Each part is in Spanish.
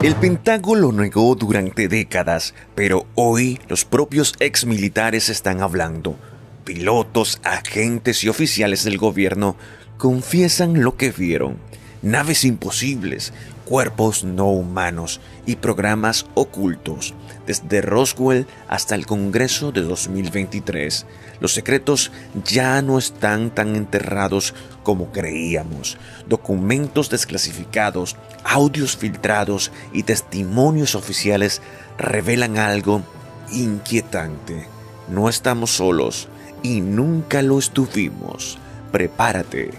El Pentágono lo negó durante décadas, pero hoy los propios exmilitares están hablando. Pilotos, agentes y oficiales del gobierno confiesan lo que vieron. Naves imposibles, cuerpos no humanos y programas ocultos. Desde Roswell hasta el Congreso de 2023, los secretos ya no están tan enterrados como creíamos. Documentos desclasificados, audios filtrados y testimonios oficiales revelan algo inquietante. No estamos solos y nunca lo estuvimos. Prepárate.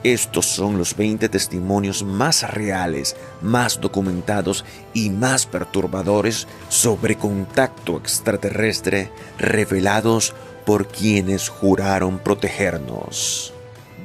Estos son los 20 testimonios más reales, más documentados y más perturbadores sobre contacto extraterrestre revelados por quienes juraron protegernos.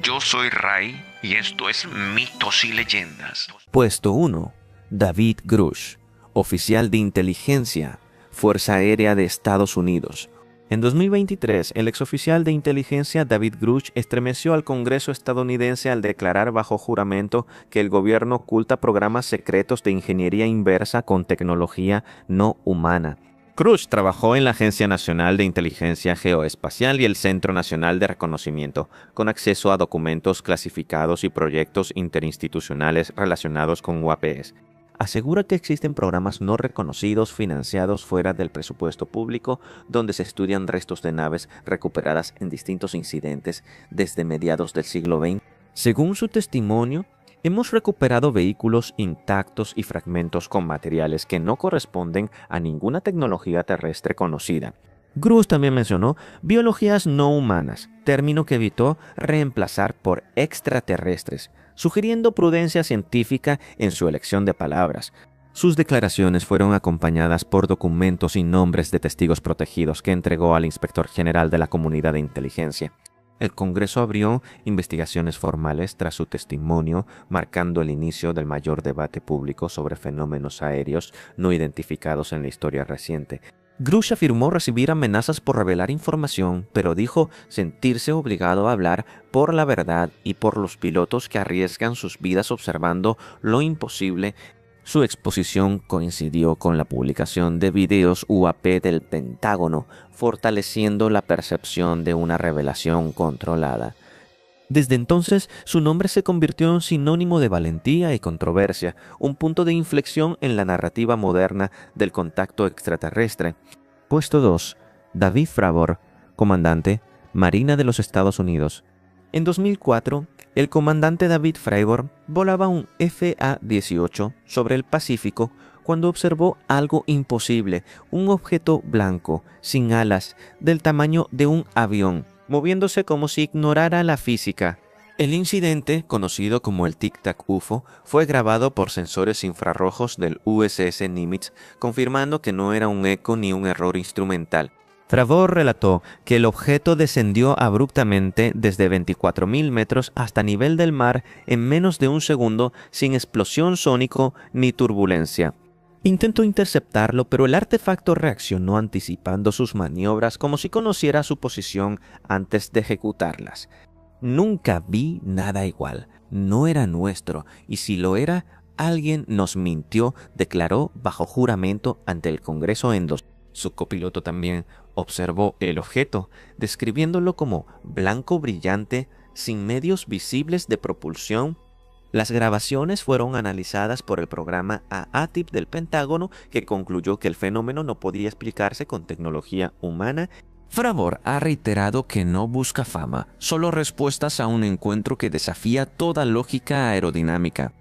Yo soy Ray y esto es Mitos y Leyendas. Puesto 1. David Grush, oficial de inteligencia, Fuerza Aérea de Estados Unidos. En 2023, el exoficial de inteligencia David Grush estremeció al Congreso estadounidense al declarar bajo juramento que el gobierno oculta programas secretos de ingeniería inversa con tecnología no humana. Grush trabajó en la Agencia Nacional de Inteligencia Geoespacial y el Centro Nacional de Reconocimiento, con acceso a documentos clasificados y proyectos interinstitucionales relacionados con UAPs. Asegura que existen programas no reconocidos financiados fuera del presupuesto público donde se estudian restos de naves recuperadas en distintos incidentes desde mediados del siglo XX. Según su testimonio, hemos recuperado vehículos intactos y fragmentos con materiales que no corresponden a ninguna tecnología terrestre conocida. Grush también mencionó biologías no humanas, término que evitó reemplazar por extraterrestres, sugiriendo prudencia científica en su elección de palabras. Sus declaraciones fueron acompañadas por documentos y nombres de testigos protegidos que entregó al inspector general de la Comunidad de Inteligencia. El Congreso abrió investigaciones formales tras su testimonio, marcando el inicio del mayor debate público sobre fenómenos aéreos no identificados en la historia reciente. Grush afirmó recibir amenazas por revelar información, pero dijo sentirse obligado a hablar por la verdad y por los pilotos que arriesgan sus vidas observando lo imposible. Su exposición coincidió con la publicación de videos UAP del Pentágono, fortaleciendo la percepción de una revelación controlada. Desde entonces, su nombre se convirtió en sinónimo de valentía y controversia, un punto de inflexión en la narrativa moderna del contacto extraterrestre. Puesto 2. David Fravor, comandante, Marina de los Estados Unidos. En 2004, el comandante David Fravor volaba un FA-18 sobre el Pacífico cuando observó algo imposible, un objeto blanco, sin alas, del tamaño de un avión, moviéndose como si ignorara la física. El incidente, conocido como el Tic Tac UFO, fue grabado por sensores infrarrojos del USS Nimitz, confirmando que no era un eco ni un error instrumental. Fravor relató que el objeto descendió abruptamente desde 24.000 metros hasta nivel del mar en menos de un segundo, sin explosión sónico ni turbulencia. Intentó interceptarlo, pero el artefacto reaccionó anticipando sus maniobras como si conociera su posición antes de ejecutarlas. Nunca vi nada igual. No era nuestro, y si lo era, alguien nos mintió, declaró bajo juramento ante el Congreso en 2000. Su copiloto también observó el objeto, describiéndolo como blanco brillante, sin medios visibles de propulsión. Las grabaciones fueron analizadas por el programa AATIP del Pentágono, que concluyó que el fenómeno no podía explicarse con tecnología humana. Fravor ha reiterado que no busca fama, solo respuestas a un encuentro que desafía toda lógica aerodinámica.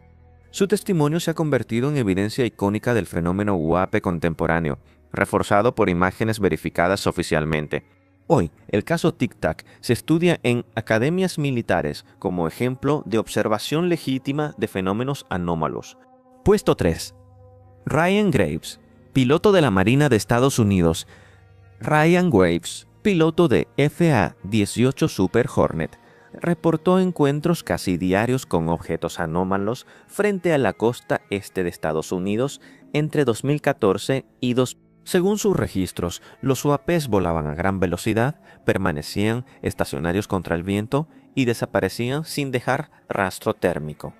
Su testimonio se ha convertido en evidencia icónica del fenómeno UAP contemporáneo, reforzado por imágenes verificadas oficialmente. Hoy, el caso Tic Tac se estudia en academias militares como ejemplo de observación legítima de fenómenos anómalos. Puesto 3. Ryan Graves, piloto de la Marina de Estados Unidos. Ryan Graves, piloto de FA-18 Super Hornet, reportó encuentros casi diarios con objetos anómalos frente a la costa este de Estados Unidos entre 2014 y 2015. Según sus registros, los UAPs volaban a gran velocidad, permanecían estacionarios contra el viento y desaparecían sin dejar rastro térmico.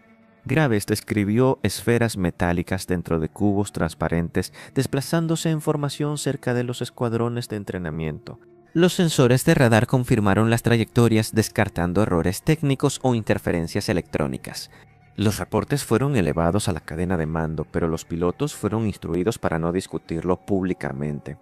Graves describió esferas metálicas dentro de cubos transparentes desplazándose en formación cerca de los escuadrones de entrenamiento. Los sensores de radar confirmaron las trayectorias descartando errores técnicos o interferencias electrónicas. Los reportes fueron elevados a la cadena de mando, pero los pilotos fueron instruidos para no discutirlo públicamente.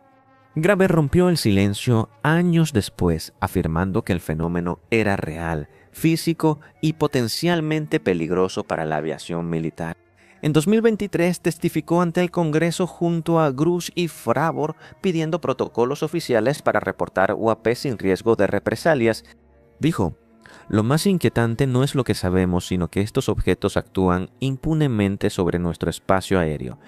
Graves rompió el silencio años después, afirmando que el fenómeno era real, físico y potencialmente peligroso para la aviación militar. En 2023 testificó ante el Congreso junto a Grush y Fravor pidiendo protocolos oficiales para reportar UAP sin riesgo de represalias. Dijo: "Lo más inquietante no es lo que sabemos, sino que estos objetos actúan impunemente sobre nuestro espacio aéreo.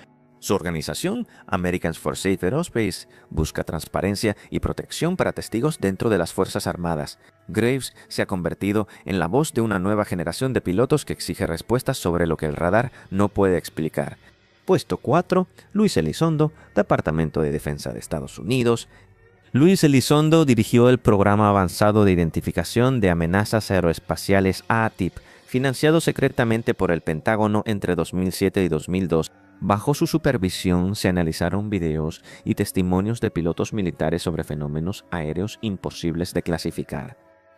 Su organización, Americans for Safe Aerospace, busca transparencia y protección para testigos dentro de las Fuerzas Armadas. Graves se ha convertido en la voz de una nueva generación de pilotos que exige respuestas sobre lo que el radar no puede explicar". Puesto 4, Luis Elizondo, Departamento de Defensa de Estados Unidos. Luis Elizondo dirigió el Programa Avanzado de Identificación de Amenazas Aeroespaciales AATIP, financiado secretamente por el Pentágono entre 2007 y 2002. Bajo su supervisión se analizaron videos y testimonios de pilotos militares sobre fenómenos aéreos imposibles de clasificar.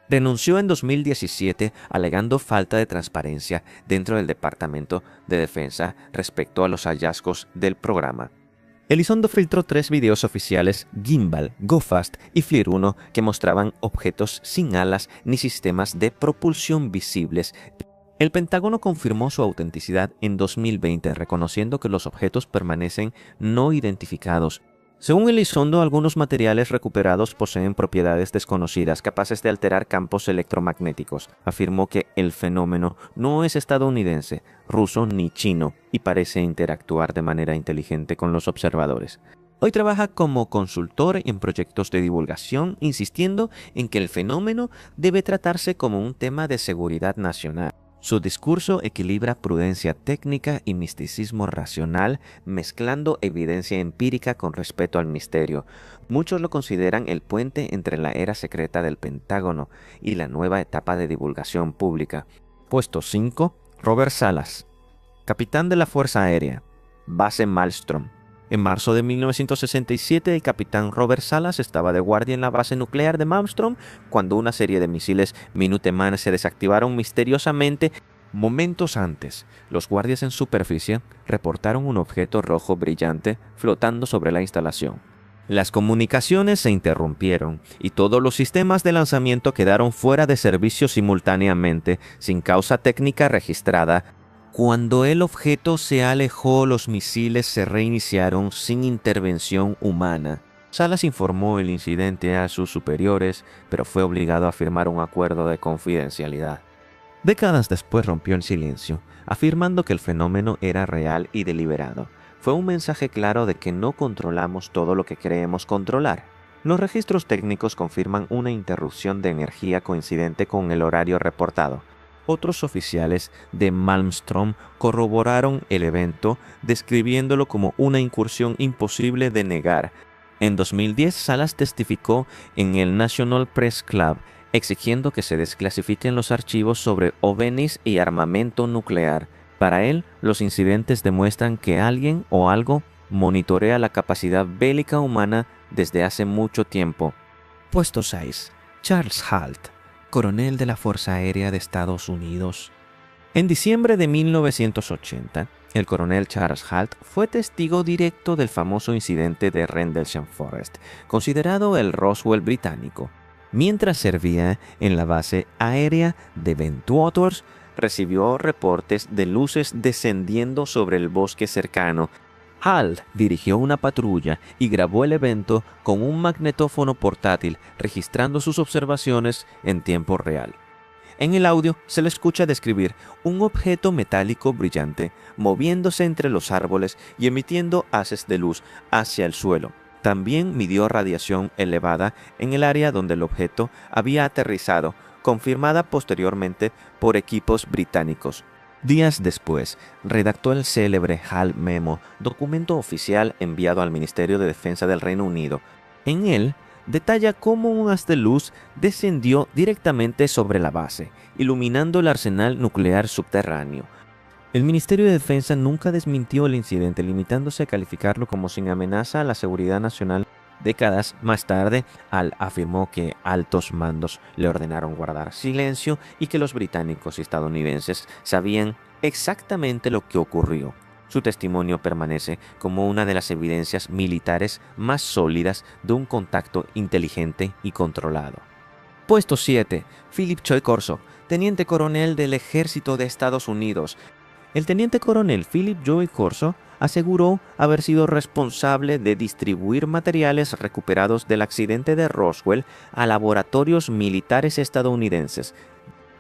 Renunció en 2017 alegando falta de transparencia dentro del Departamento de Defensa respecto a los hallazgos del programa. Elizondo filtró 3 videos oficiales Gimbal, Go Fast y FLIR 1 que mostraban objetos sin alas ni sistemas de propulsión visibles. El Pentágono confirmó su autenticidad en 2020, reconociendo que los objetos permanecen no identificados. Según Elizondo, algunos materiales recuperados poseen propiedades desconocidas capaces de alterar campos electromagnéticos. Afirmó que el fenómeno no es estadounidense, ruso ni chino y parece interactuar de manera inteligente con los observadores. Hoy trabaja como consultor en proyectos de divulgación, insistiendo en que el fenómeno debe tratarse como un tema de seguridad nacional. Su discurso equilibra prudencia técnica y misticismo racional, mezclando evidencia empírica con respeto al misterio. Muchos lo consideran el puente entre la era secreta del Pentágono y la nueva etapa de divulgación pública. Puesto 5, Robert Salas, capitán de la Fuerza Aérea, Base Malmstrom. En marzo de 1967, el capitán Robert Salas estaba de guardia en la base nuclear de Malmstrom cuando una serie de misiles Minuteman se desactivaron misteriosamente. Momentos antes, los guardias en superficie reportaron un objeto rojo brillante flotando sobre la instalación. Las comunicaciones se interrumpieron y todos los sistemas de lanzamiento quedaron fuera de servicio simultáneamente, sin causa técnica registrada. Cuando el objeto se alejó, los misiles se reiniciaron sin intervención humana. Salas informó el incidente a sus superiores, pero fue obligado a firmar un acuerdo de confidencialidad. Décadas después rompió el silencio, afirmando que el fenómeno era real y deliberado. Fue un mensaje claro de que no controlamos todo lo que creemos controlar. Los registros técnicos confirman una interrupción de energía coincidente con el horario reportado. Otros oficiales de Malmstrom corroboraron el evento, describiéndolo como una incursión imposible de negar. En 2010, Salas testificó en el National Press Club, exigiendo que se desclasifiquen los archivos sobre ovnis y armamento nuclear. Para él, los incidentes demuestran que alguien o algo monitorea la capacidad bélica humana desde hace mucho tiempo. Puesto 6. Charles Halt, coronel de la Fuerza Aérea de Estados Unidos. En diciembre de 1980, el coronel Charles Halt fue testigo directo del famoso incidente de Rendlesham Forest, considerado el Roswell británico. Mientras servía en la base aérea de Bentwaters, recibió reportes de luces descendiendo sobre el bosque cercano. Halt dirigió una patrulla y grabó el evento con un magnetófono portátil, registrando sus observaciones en tiempo real. En el audio se le escucha describir un objeto metálico brillante moviéndose entre los árboles y emitiendo haces de luz hacia el suelo. También midió radiación elevada en el área donde el objeto había aterrizado, confirmada posteriormente por equipos británicos. Días después, redactó el célebre HAL Memo, documento oficial enviado al Ministerio de Defensa del Reino Unido. En él, detalla cómo un haz de luz descendió directamente sobre la base, iluminando el arsenal nuclear subterráneo. El Ministerio de Defensa nunca desmintió el incidente, limitándose a calificarlo como sin amenaza a la seguridad nacional. Décadas más tarde, Al afirmó que altos mandos le ordenaron guardar silencio y que los británicos y estadounidenses sabían exactamente lo que ocurrió. Su testimonio permanece como una de las evidencias militares más sólidas de un contacto inteligente y controlado. Puesto 7. Philip Choi Corso, teniente coronel del Ejército de Estados Unidos. El teniente coronel Philip Joy Corso aseguró haber sido responsable de distribuir materiales recuperados del accidente de Roswell a laboratorios militares estadounidenses.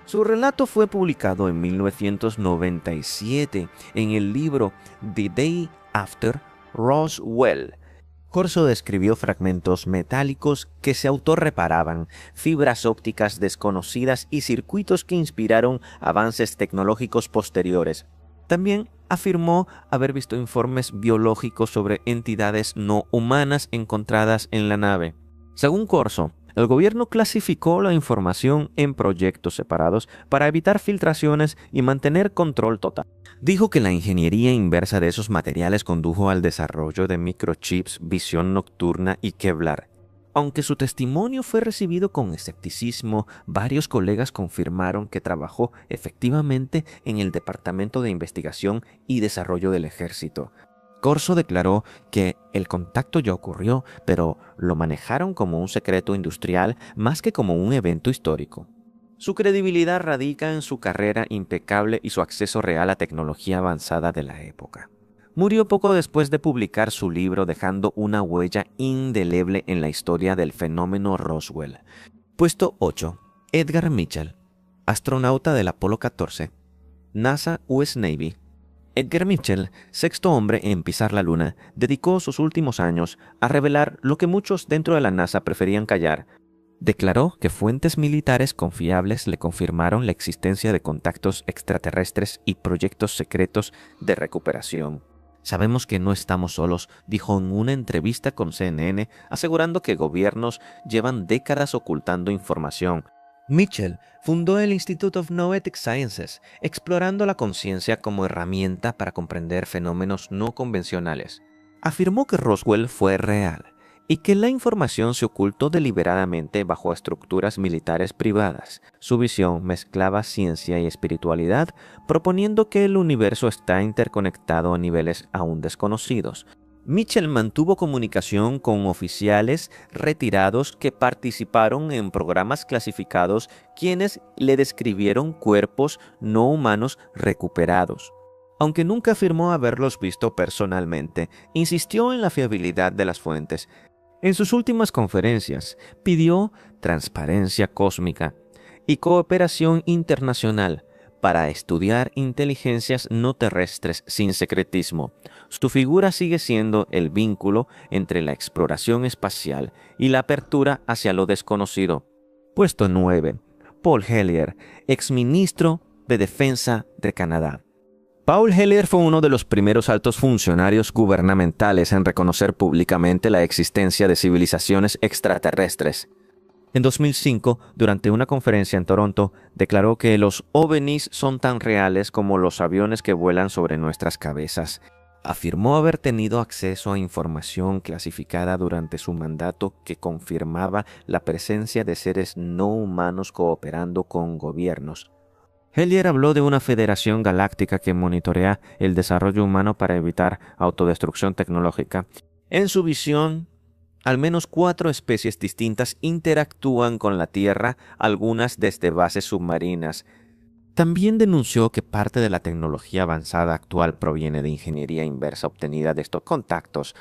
Su relato fue publicado en 1997 en el libro The Day After Roswell. Corso describió fragmentos metálicos que se autorreparaban, fibras ópticas desconocidas y circuitos que inspiraron avances tecnológicos posteriores. También afirmó haber visto informes biológicos sobre entidades no humanas encontradas en la nave. Según Corso, el gobierno clasificó la información en proyectos separados para evitar filtraciones y mantener control total. Dijo que la ingeniería inversa de esos materiales condujo al desarrollo de microchips, visión nocturna y Kevlar. Aunque su testimonio fue recibido con escepticismo, varios colegas confirmaron que trabajó efectivamente en el Departamento de Investigación y Desarrollo del Ejército. Corso declaró que el contacto ya ocurrió, pero lo manejaron como un secreto industrial más que como un evento histórico. Su credibilidad radica en su carrera impecable y su acceso real a tecnología avanzada de la época. Murió poco después de publicar su libro, dejando una huella indeleble en la historia del fenómeno Roswell. Puesto 8. Edgar Mitchell, astronauta del Apolo 14, NASA US Navy. Edgar Mitchell, sexto hombre en pisar la Luna, dedicó sus últimos años a revelar lo que muchos dentro de la NASA preferían callar. Declaró que fuentes militares confiables le confirmaron la existencia de contactos extraterrestres y proyectos secretos de recuperación. Sabemos que no estamos solos, dijo en una entrevista con CNN, asegurando que gobiernos llevan décadas ocultando información. Mitchell fundó el Institute of Noetic Sciences, explorando la conciencia como herramienta para comprender fenómenos no convencionales. Afirmó que Roswell fue real y que la información se ocultó deliberadamente bajo estructuras militares privadas. Su visión mezclaba ciencia y espiritualidad, proponiendo que el universo está interconectado a niveles aún desconocidos. Mitchell mantuvo comunicación con oficiales retirados que participaron en programas clasificados, quienes le describieron cuerpos no humanos recuperados. Aunque nunca afirmó haberlos visto personalmente, insistió en la fiabilidad de las fuentes. En sus últimas conferencias, pidió transparencia cósmica y cooperación internacional para estudiar inteligencias no terrestres sin secretismo. Su figura sigue siendo el vínculo entre la exploración espacial y la apertura hacia lo desconocido. Puesto 9. Paul Hellyer, exministro de Defensa de Canadá. Paul Hellyer fue uno de los primeros altos funcionarios gubernamentales en reconocer públicamente la existencia de civilizaciones extraterrestres. En 2005, durante una conferencia en Toronto, declaró que los ovnis son tan reales como los aviones que vuelan sobre nuestras cabezas. Afirmó haber tenido acceso a información clasificada durante su mandato que confirmaba la presencia de seres no humanos cooperando con gobiernos. Hellyer habló de una federación galáctica que monitorea el desarrollo humano para evitar autodestrucción tecnológica. En su visión, al menos 4 especies distintas interactúan con la Tierra, algunas desde bases submarinas. También denunció que parte de la tecnología avanzada actual proviene de ingeniería inversa obtenida de estos contactos.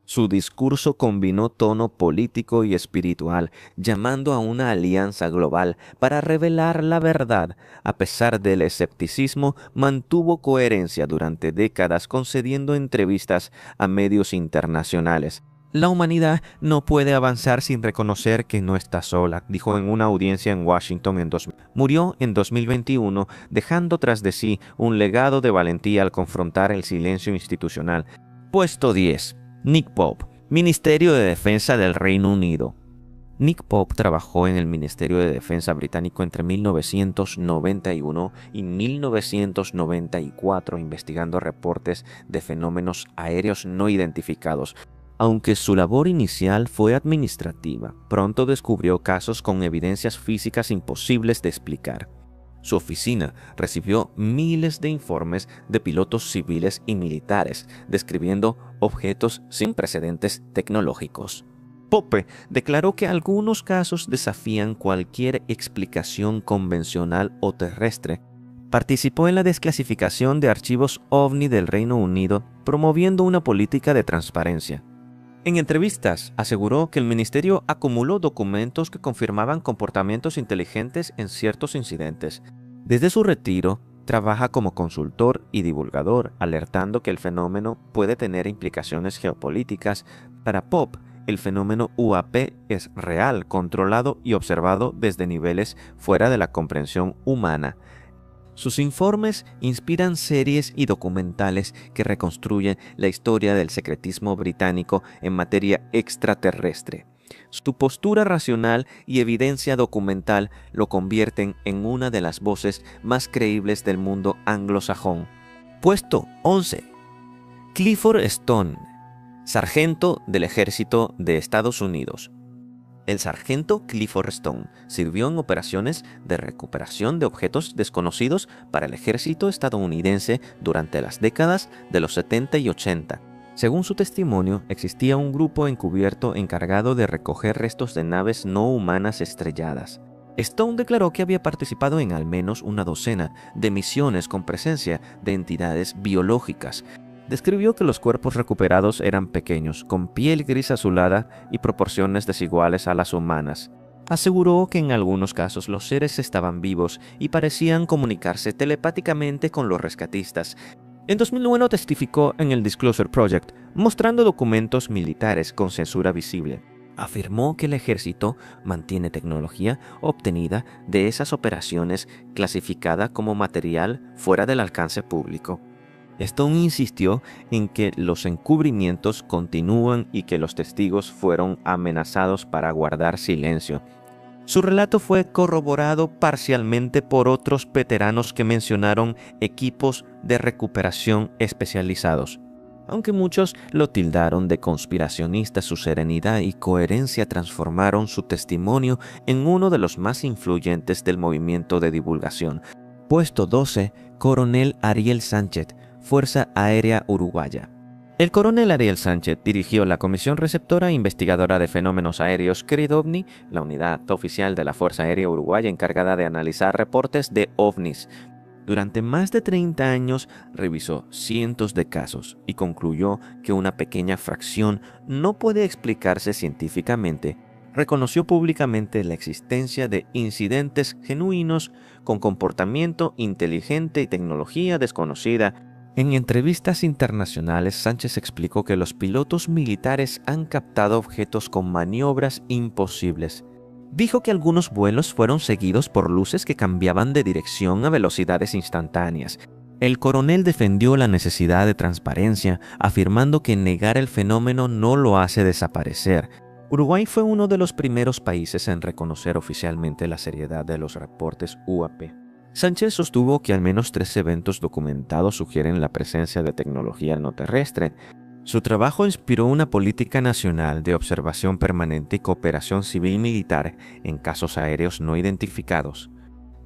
Su discurso combinó tono político y espiritual, llamando a una alianza global para revelar la verdad. A pesar del escepticismo, mantuvo coherencia durante décadas, concediendo entrevistas a medios internacionales. La humanidad no puede avanzar sin reconocer que no está sola, dijo en una audiencia en Washington Murió en 2021, dejando tras de sí un legado de valentía al confrontar el silencio institucional. Puesto 10. Nick Pope, Ministerio de Defensa del Reino Unido. Nick Pope trabajó en el Ministerio de Defensa británico entre 1991 y 1994 investigando reportes de fenómenos aéreos no identificados. Aunque su labor inicial fue administrativa, pronto descubrió casos con evidencias físicas imposibles de explicar. Su oficina recibió miles de informes de pilotos civiles y militares describiendo objetos sin precedentes tecnológicos. Pope declaró que algunos casos desafían cualquier explicación convencional o terrestre. Participó en la desclasificación de archivos OVNI del Reino Unido, promoviendo una política de transparencia. En entrevistas, aseguró que el ministerio acumuló documentos que confirmaban comportamientos inteligentes en ciertos incidentes. Desde su retiro, trabaja como consultor y divulgador, alertando que el fenómeno puede tener implicaciones geopolíticas. Para Pope, el fenómeno UAP es real, controlado y observado desde niveles fuera de la comprensión humana. Sus informes inspiran series y documentales que reconstruyen la historia del secretismo británico en materia extraterrestre. Su postura racional y evidencia documental lo convierten en una de las voces más creíbles del mundo anglosajón. Puesto 11. Clifford Stone, sargento del Ejército de Estados Unidos. El sargento Clifford Stone sirvió en operaciones de recuperación de objetos desconocidos para el ejército estadounidense durante las décadas de los 70 y 80. Según su testimonio, existía un grupo encubierto encargado de recoger restos de naves no humanas estrelladas. Stone declaró que había participado en al menos una docena de misiones con presencia de entidades biológicas. Describió que los cuerpos recuperados eran pequeños, con piel gris azulada y proporciones desiguales a las humanas. Aseguró que en algunos casos los seres estaban vivos y parecían comunicarse telepáticamente con los rescatistas. En 2001 testificó en el Disclosure Project, mostrando documentos militares con censura visible. Afirmó que el ejército mantiene tecnología obtenida de esas operaciones clasificada como material fuera del alcance público. Stone insistió en que los encubrimientos continúan y que los testigos fueron amenazados para guardar silencio. Su relato fue corroborado parcialmente por otros veteranos que mencionaron equipos de recuperación especializados. Aunque muchos lo tildaron de conspiracionista, su serenidad y coherencia transformaron su testimonio en uno de los más influyentes del movimiento de divulgación. Puesto 12, Coronel Ariel Sánchez, Fuerza Aérea Uruguaya. El coronel Ariel Sánchez dirigió la Comisión Receptora e Investigadora de Fenómenos Aéreos CRID-OVNI, la unidad oficial de la Fuerza Aérea Uruguaya encargada de analizar reportes de ovnis. Durante más de 30 años revisó cientos de casos y concluyó que una pequeña fracción no puede explicarse científicamente. Reconoció públicamente la existencia de incidentes genuinos con comportamiento inteligente y tecnología desconocida. En entrevistas internacionales, Sánchez explicó que los pilotos militares han captado objetos con maniobras imposibles. Dijo que algunos vuelos fueron seguidos por luces que cambiaban de dirección a velocidades instantáneas. El coronel defendió la necesidad de transparencia, afirmando que negar el fenómeno no lo hace desaparecer. Uruguay fue uno de los primeros países en reconocer oficialmente la seriedad de los reportes UAP. Sánchez sostuvo que al menos 3 eventos documentados sugieren la presencia de tecnología no terrestre. Su trabajo inspiró una política nacional de observación permanente y cooperación civil-militar en casos aéreos no identificados.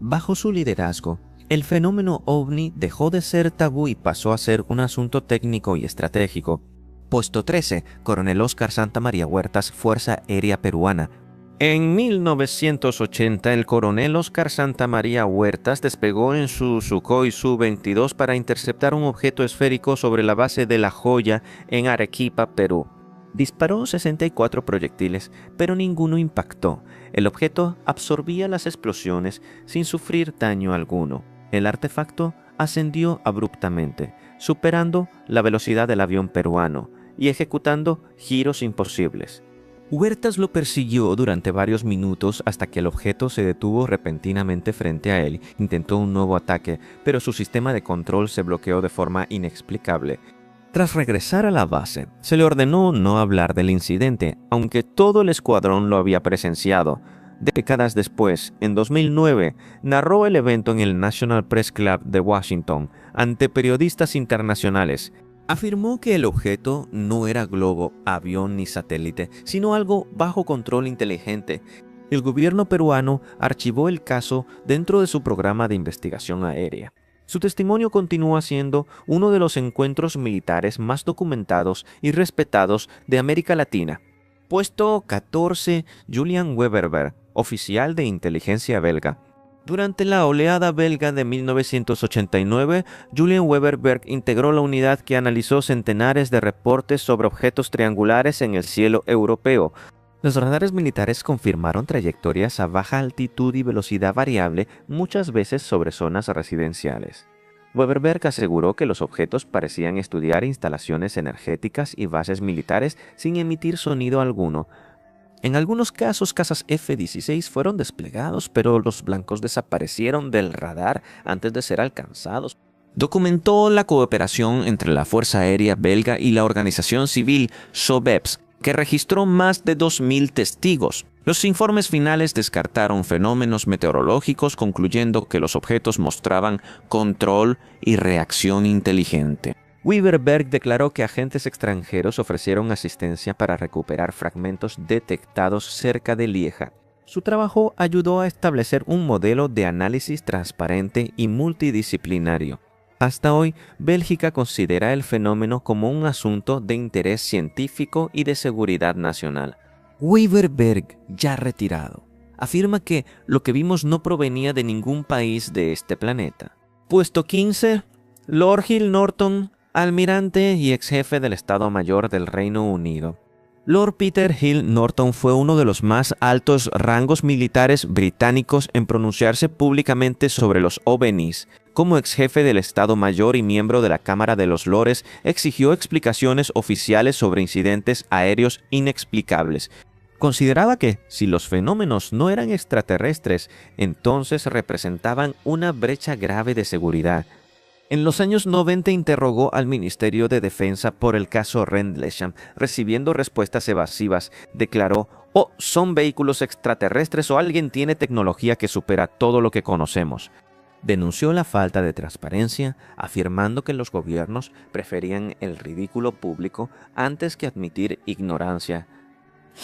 Bajo su liderazgo, el fenómeno OVNI dejó de ser tabú y pasó a ser un asunto técnico y estratégico. Puesto 13, Coronel Óscar Santamaría Huertas, Fuerza Aérea Peruana. En 1980, el coronel Óscar Santamaría Huertas despegó en su Sukhoi Su-22 para interceptar un objeto esférico sobre la base de La Joya en Arequipa, Perú. Disparó 64 proyectiles, pero ninguno impactó. El objeto absorbía las explosiones sin sufrir daño alguno. El artefacto ascendió abruptamente, superando la velocidad del avión peruano y ejecutando giros imposibles. Huertas lo persiguió durante varios minutos hasta que el objeto se detuvo repentinamente frente a él. Intentó un nuevo ataque, pero su sistema de control se bloqueó de forma inexplicable. Tras regresar a la base, se le ordenó no hablar del incidente, aunque todo el escuadrón lo había presenciado. Décadas después, en 2009, narró el evento en el National Press Club de Washington ante periodistas internacionales. Afirmó que el objeto no era globo, avión ni satélite, sino algo bajo control inteligente. El gobierno peruano archivó el caso dentro de su programa de investigación aérea. Su testimonio continúa siendo uno de los encuentros militares más documentados y respetados de América Latina. Puesto 14, Julian Weberberg, oficial de inteligencia belga. Durante la oleada belga de 1989, Julian Weberberg integró la unidad que analizó centenares de reportes sobre objetos triangulares en el cielo europeo. Los radares militares confirmaron trayectorias a baja altitud y velocidad variable, muchas veces sobre zonas residenciales. Weberberg aseguró que los objetos parecían estudiar instalaciones energéticas y bases militares sin emitir sonido alguno. En algunos casos, cazas F-16 fueron desplegados, pero los blancos desaparecieron del radar antes de ser alcanzados. Documentó la cooperación entre la Fuerza Aérea Belga y la organización civil SOBEPS, que registró más de 2.000 testigos. Los informes finales descartaron fenómenos meteorológicos, concluyendo que los objetos mostraban control y reacción inteligente. Weberberg declaró que agentes extranjeros ofrecieron asistencia para recuperar fragmentos detectados cerca de Lieja. Su trabajo ayudó a establecer un modelo de análisis transparente y multidisciplinario. Hasta hoy, Bélgica considera el fenómeno como un asunto de interés científico y de seguridad nacional. Weberberg, ya retirado, afirma que lo que vimos no provenía de ningún país de este planeta. Puesto 15, Lord Hill Norton, almirante y ex jefe del Estado Mayor del Reino Unido. Lord Peter Hill Norton fue uno de los más altos rangos militares británicos en pronunciarse públicamente sobre los ovnis. Como ex jefe del Estado Mayor y miembro de la Cámara de los Lores, exigió explicaciones oficiales sobre incidentes aéreos inexplicables. Consideraba que, si los fenómenos no eran extraterrestres, entonces representaban una brecha grave de seguridad. En los años 90 interrogó al Ministerio de Defensa por el caso Rendlesham, recibiendo respuestas evasivas. Declaró: "O son vehículos extraterrestres o alguien tiene tecnología que supera todo lo que conocemos". Denunció la falta de transparencia, afirmando que los gobiernos preferían el ridículo público antes que admitir ignorancia.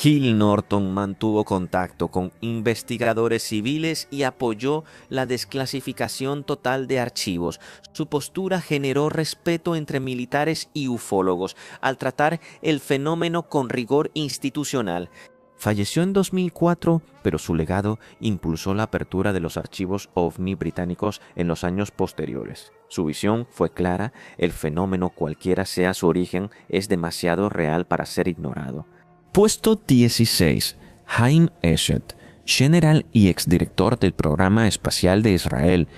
Hill Norton mantuvo contacto con investigadores civiles y apoyó la desclasificación total de archivos. Su postura generó respeto entre militares y ufólogos al tratar el fenómeno con rigor institucional. Falleció en 2004, pero su legado impulsó la apertura de los archivos OVNI británicos en los años posteriores. Su visión fue clara: el fenómeno, cualquiera sea su origen, es demasiado real para ser ignorado. Puesto 16. Haim Eshed, general y exdirector del Programa Espacial de Israel.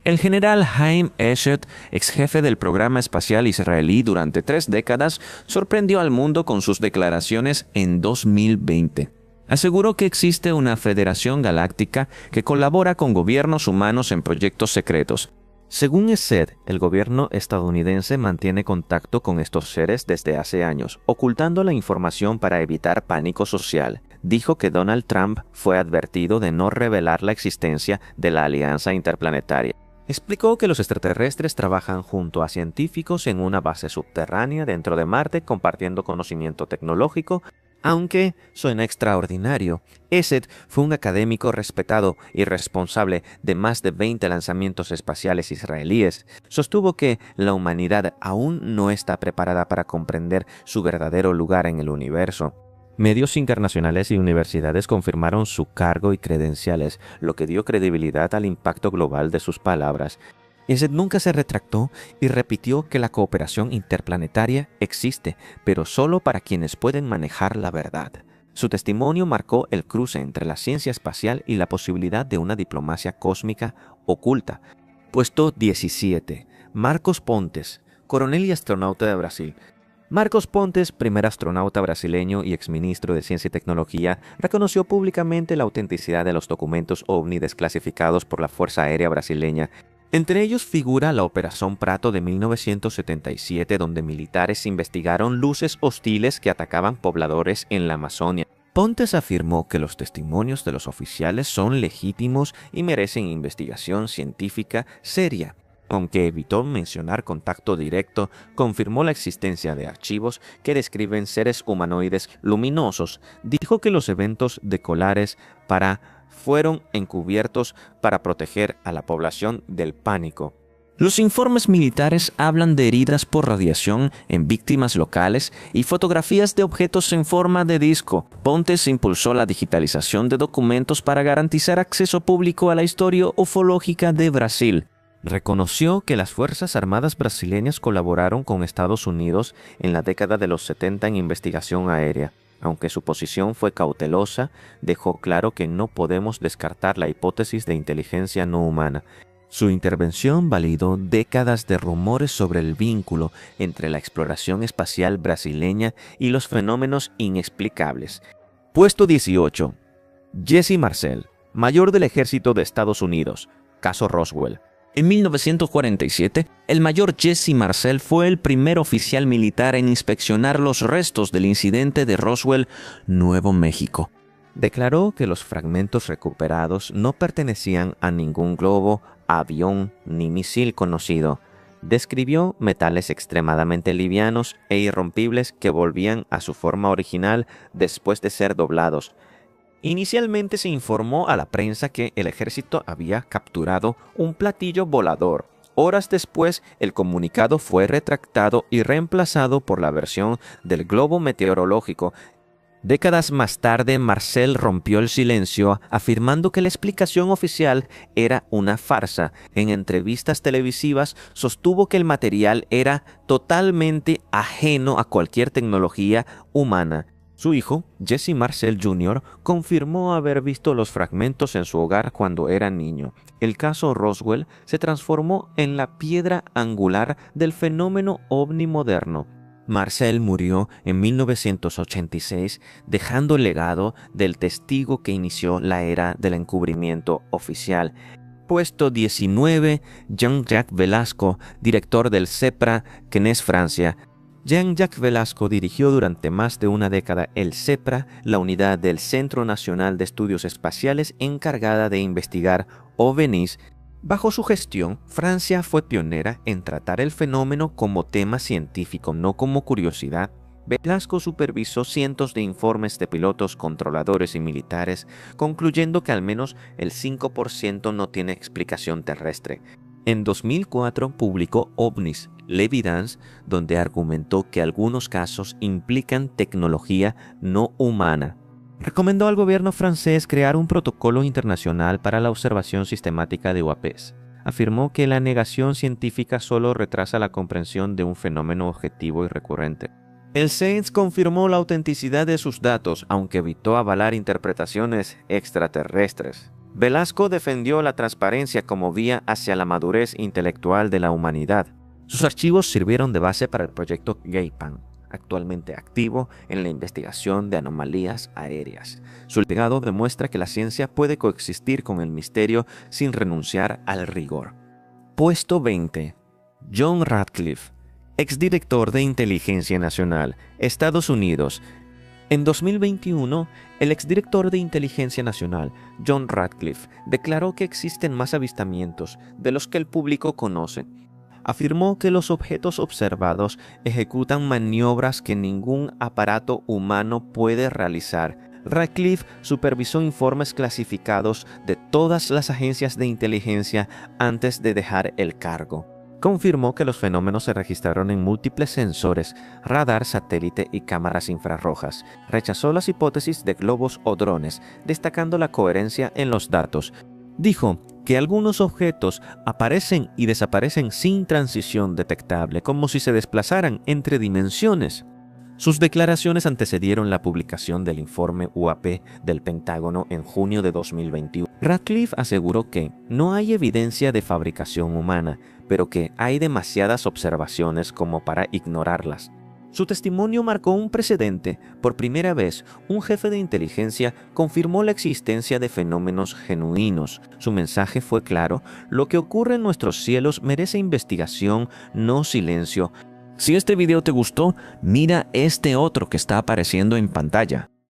El general Haim Eshed, ex jefe del Programa Espacial Israelí durante 3 décadas, sorprendió al mundo con sus declaraciones en 2020. Aseguró que existe una federación galáctica que colabora con gobiernos humanos en proyectos secretos. Según Eshed, el gobierno estadounidense mantiene contacto con estos seres desde hace años, ocultando la información para evitar pánico social. Dijo que Donald Trump fue advertido de no revelar la existencia de la Alianza Interplanetaria. Explicó que los extraterrestres trabajan junto a científicos en una base subterránea dentro de Marte, compartiendo conocimiento tecnológico. Aunque suena extraordinario, Eshed fue un académico respetado y responsable de más de 20 lanzamientos espaciales israelíes. Sostuvo que la humanidad aún no está preparada para comprender su verdadero lugar en el universo. Medios internacionales y universidades confirmaron su cargo y credenciales, lo que dio credibilidad al impacto global de sus palabras. Eshed nunca se retractó y repitió que la cooperación interplanetaria existe, pero solo para quienes pueden manejar la verdad. Su testimonio marcó el cruce entre la ciencia espacial y la posibilidad de una diplomacia cósmica oculta. Puesto 17. Marcos Pontes, coronel y astronauta de Brasil. Marcos Pontes, primer astronauta brasileño y exministro de Ciencia y Tecnología, reconoció públicamente la autenticidad de los documentos OVNI desclasificados por la Fuerza Aérea Brasileña. Entre ellos figura la Operación Prato de 1977, donde militares investigaron luces hostiles que atacaban pobladores en la Amazonia. Pontes afirmó que los testimonios de los oficiales son legítimos y merecen investigación científica seria. Aunque evitó mencionar contacto directo, confirmó la existencia de archivos que describen seres humanoides luminosos. Dijo que los eventos de Colares fueron encubiertos para proteger a la población del pánico. Los informes militares hablan de heridas por radiación en víctimas locales y fotografías de objetos en forma de disco. Pontes impulsó la digitalización de documentos para garantizar acceso público a la historia ufológica de Brasil. Reconoció que las Fuerzas Armadas brasileñas colaboraron con Estados Unidos en la década de los 70 en investigación aérea. Aunque su posición fue cautelosa, dejó claro que no podemos descartar la hipótesis de inteligencia no humana. Su intervención validó décadas de rumores sobre el vínculo entre la exploración espacial brasileña y los fenómenos inexplicables. Puesto 18. Jesse Marcel, mayor del Ejército de Estados Unidos. Caso Roswell. En 1947, el mayor Jesse Marcel fue el primer oficial militar en inspeccionar los restos del incidente de Roswell, Nuevo México. Declaró que los fragmentos recuperados no pertenecían a ningún globo, avión ni misil conocido. Describió metales extremadamente livianos e irrompibles que volvían a su forma original después de ser doblados. Inicialmente se informó a la prensa que el ejército había capturado un platillo volador. Horas después, el comunicado fue retractado y reemplazado por la versión del globo meteorológico. Décadas más tarde, Marcel rompió el silencio, afirmando que la explicación oficial era una farsa. En entrevistas televisivas, sostuvo que el material era totalmente ajeno a cualquier tecnología humana. Su hijo, Jesse Marcel Jr., confirmó haber visto los fragmentos en su hogar cuando era niño. El caso Roswell se transformó en la piedra angular del fenómeno ovni moderno. Marcel murió en 1986, dejando el legado del testigo que inició la era del encubrimiento oficial. Puesto 19, Jean-Jacques Velasco, director del CEPRA, Cannes, Francia. Jean-Jacques Velasco dirigió durante más de una década el CEPRA, la unidad del Centro Nacional de Estudios Espaciales encargada de investigar OVNIs. Bajo su gestión, Francia fue pionera en tratar el fenómeno como tema científico, no como curiosidad. Velasco supervisó cientos de informes de pilotos, controladores y militares, concluyendo que al menos el 5% no tiene explicación terrestre. En 2004 publicó OVNIs, l'Evidence, donde argumentó que algunos casos implican tecnología no humana. Recomendó al gobierno francés crear un protocolo internacional para la observación sistemática de UAPs. Afirmó que la negación científica solo retrasa la comprensión de un fenómeno objetivo y recurrente. El CENS confirmó la autenticidad de sus datos, aunque evitó avalar interpretaciones extraterrestres. Velasco defendió la transparencia como vía hacia la madurez intelectual de la humanidad. Sus archivos sirvieron de base para el proyecto Gaypan, actualmente activo en la investigación de anomalías aéreas. Su legado demuestra que la ciencia puede coexistir con el misterio sin renunciar al rigor. Puesto 20. John Ratcliffe, exdirector de Inteligencia Nacional, Estados Unidos. En 2021, el exdirector de Inteligencia Nacional, John Ratcliffe, declaró que existen más avistamientos de los que el público conoce. Afirmó que los objetos observados ejecutan maniobras que ningún aparato humano puede realizar. Ratcliffe supervisó informes clasificados de todas las agencias de inteligencia antes de dejar el cargo. Confirmó que los fenómenos se registraron en múltiples sensores, radar, satélite y cámaras infrarrojas. Rechazó las hipótesis de globos o drones, destacando la coherencia en los datos. Dijo que algunos objetos aparecen y desaparecen sin transición detectable, como si se desplazaran entre dimensiones. Sus declaraciones antecedieron la publicación del informe UAP del Pentágono en junio de 2021. Ratcliffe aseguró que no hay evidencia de fabricación humana, pero que hay demasiadas observaciones como para ignorarlas. Su testimonio marcó un precedente. Por primera vez, un jefe de inteligencia confirmó la existencia de fenómenos genuinos. Su mensaje fue claro: lo que ocurre en nuestros cielos merece investigación, no silencio. Si este video te gustó, mira este otro que está apareciendo en pantalla.